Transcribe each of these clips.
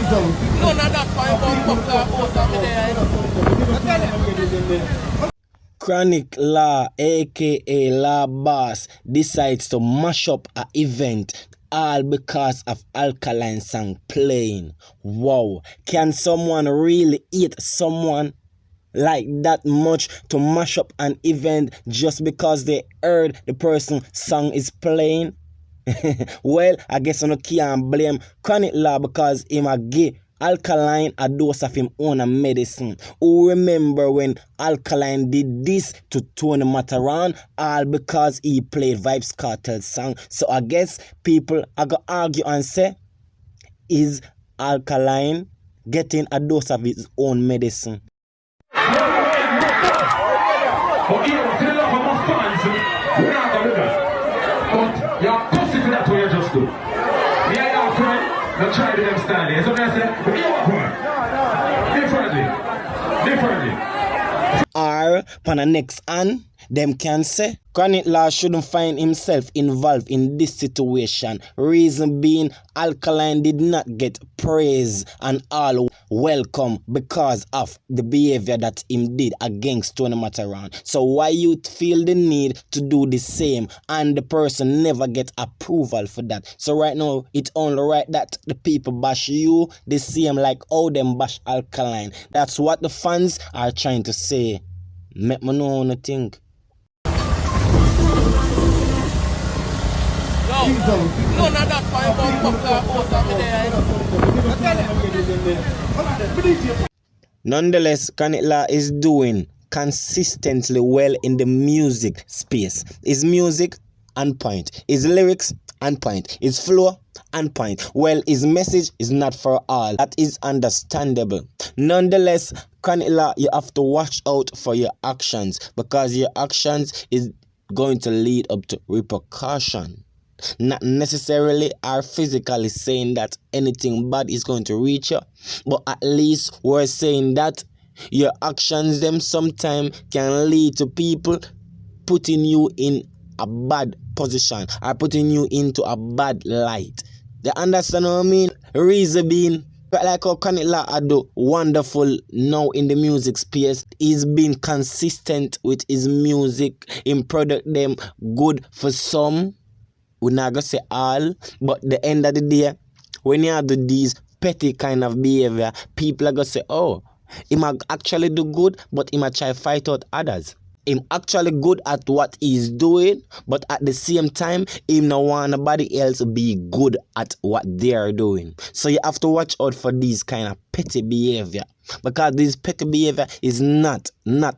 None of that fine buckler out of me there. Chronic Law, aka Law Boss, decides to mash up an event all because of Alkaline song playing. Wow, can someone really hate someone like that much to mash up an event just because they heard the person's song is playing? Well, I guess I can't blame Chronic Law because him a gay Alkaline a dose of him own medicine. Who remember when Alkaline did this to Tony Mataran all because he played Vybz Kartel song? So I guess people are gonna argue and say, is Alkaline getting a dose of his own medicine? Now try to them stand here. So I say, differently. Or, on the next hand, them can say, Chronic Law shouldn't find himself involved in this situation. Reason being, Alkaline did not get praise and all welcome because of the behavior that him did against Tony Mataran. So why you feel the need to do the same and the person never get approval for that? So right now, it's only right that the people bash you the same like how them bash Alkaline. That's what the fans are trying to say. Make me know what you think. None of that fine buckler out of me there. Nonetheless, Chronic Law is doing consistently well in the music space. His music on point, his lyrics on point, his flow on point. Well, his message is not for all. That is understandable. Nonetheless, Chronic Law, you have to watch out for your actions because your actions is going to lead up to repercussion. Not necessarily or physically saying that anything bad is going to reach you, but at least we're saying that your actions them sometimes can lead to people putting you in a bad position or putting you into a bad light. You understand what I mean? Reason being, like how Chronic Law are do wonderful now in the music space. He's been consistent with his music, in product them good for some. We're not gonna say all, but the end of the day, when you do these petty kind of behavior, people are gonna say, oh, he might actually do good, but he might try to fight out others. Him actually good at what he's doing, but at the same time, him not want nobody else be good at what they are doing. So you have to watch out for these kind of petty behavior, because this petty behavior is not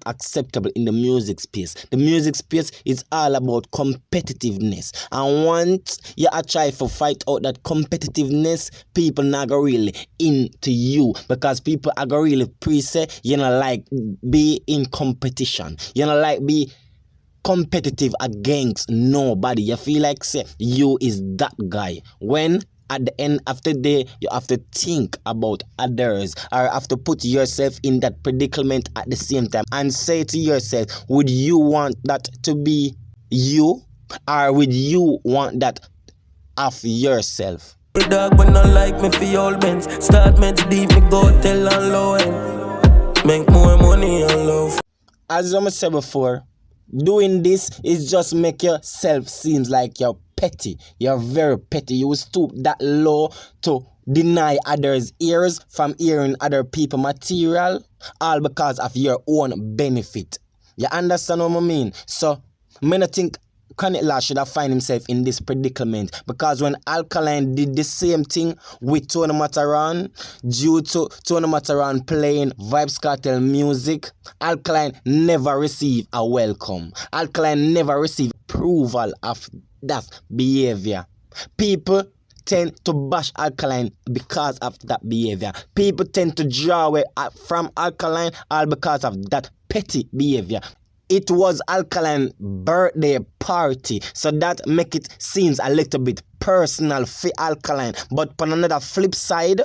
acceptable in the music space. The music space is all about competitiveness, and once you try to fight out that competitiveness, people not go really into you, because people are gonna really pre-say you know like be in competition, you know like be competitive against nobody. You feel like say you is that guy, when at the end of the day, you have to think about others, or have to put yourself in that predicament at the same time and say to yourself, would you want that to be you, or would you want that of yourself? Dog when I like me for your bends, start me deep, me go tell on low end, make more money on love. As I said before, doing this is just make yourself seems like you're petty. You're very petty. You will stoop that low to deny others' ears from hearing other people's material, all because of your own benefit. You understand what I mean? So, I don't think Chronic Law should have found himself in this predicament, because when Alkaline did the same thing with Tony Mataran, due to Tony Mataran playing Vybz Kartel music, Alkaline never received a welcome. Alkaline never received approval of that behavior. People tend to bash Alkaline because of that behavior. People tend to draw away from Alkaline all because of that petty behavior. It was Alkaline's birthday party, so that make it seems a little bit personal for Alkaline. But on another flip side,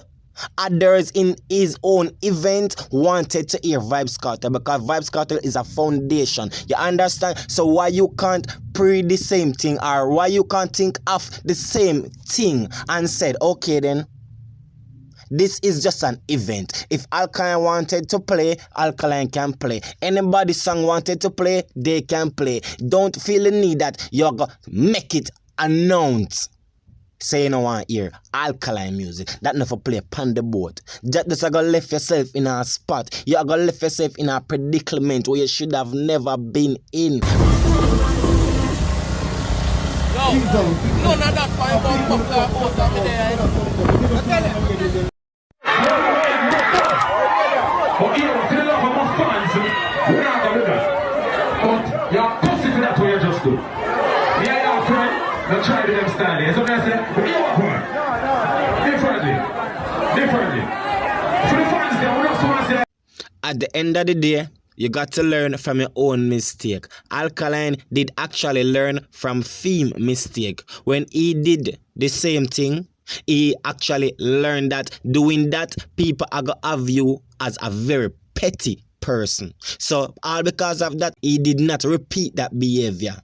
others in his own event wanted to hear Vybz Kartel, because Vybz Kartel is a foundation. You understand? So why you can't pre the same thing, or why you can't think of the same thing and said, okay then, This is just an event. If Alkaline wanted to play, Alkaline can play. Anybody song wanted to play, they can play. Don't feel the need that you're going to make it announce. Say you don't want to hear Alkaline music. That never play upon the boat. Just going to left yourself in a spot. You are going to left yourself in a predicament where you should have never been in. No, none of that fire bomb buckler out of me there. But you know, to the love of my fans, we're not going to do that. But you're pussy to that way you just do. Me and your friend, now try to them stand there. So I say, but you are one. Differently. For the fans there, we're not so much there. At the end of the day, you got to learn from your own mistake. Alkaline did actually learn from Theme mistake. When he did the same thing, he actually learned that doing that, people are going to have you as a very petty person. So all because of that, he did not repeat that behavior.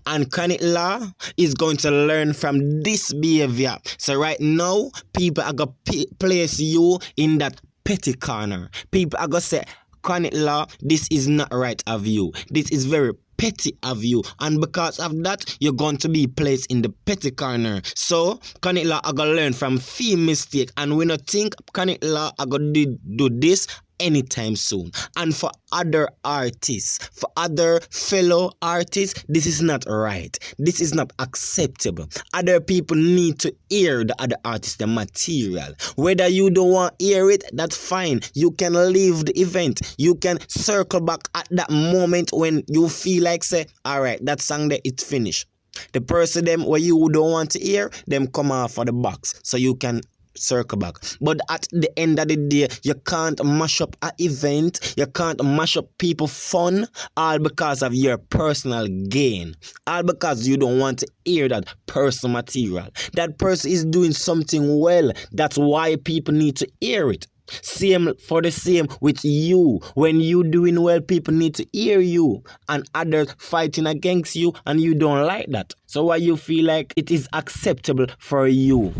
And Chronic Law is going to learn from this behavior. So right now, people are going to place you in that petty corner. People are going to say, Chronic Law, this is not right of you. This is very petty of you. And because of that, you're going to be placed in the petty corner. So, Chronic Law are going to learn from Theme mistake. And we not think Chronic Law are going to do this anytime soon. And for other artists, for other fellow artists, this is not right. This is not acceptable. Other people need to hear the other artists, the material. Whether you don't want to hear it, that's fine. You can leave the event. You can circle back at that moment when you feel like say, all right, that song there, it's finished. The person them where you don't want to hear, them come off of the box. So you can circle back. But at the end of the day, you can't mash up an event, you can't mash up people fun, all because of your personal gain, all because you don't want to hear that personal material. That person is doing something well. That's why people need to hear it. Same for the same with you. When you doing well, people need to hear you, and others fighting against you, and you don't like that. So why you feel like it is acceptable for you?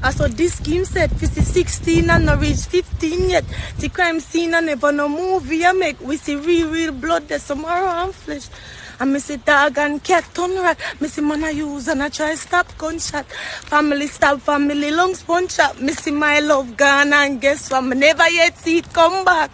I saw this scheme set for 16 and not reach 15 yet. The crime scene and never no movie I make. We see real blood there's some around flesh. And me see dog and cat turn rat. Me see man I use and I try stop gunshot. Family stab family lungs punch up. Me see my love gone and guess what? Me never yet see it come back.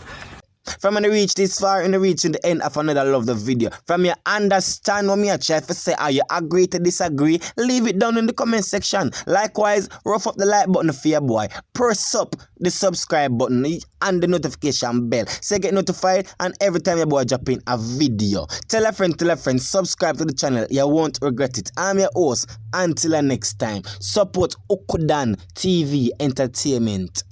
From when you reach this far and reaching the end of another love the video, from you understand what me a try to say, are you agree to disagree? Leave it down in the comment section. Likewise, rough up the like button for your boy. Press up the subscribe button and the notification bell so you get notified and every time your boy drop in a video. Tell a friend, subscribe to the channel. You won't regret it. I'm your host. Until the next time, support Okudan TV Entertainment.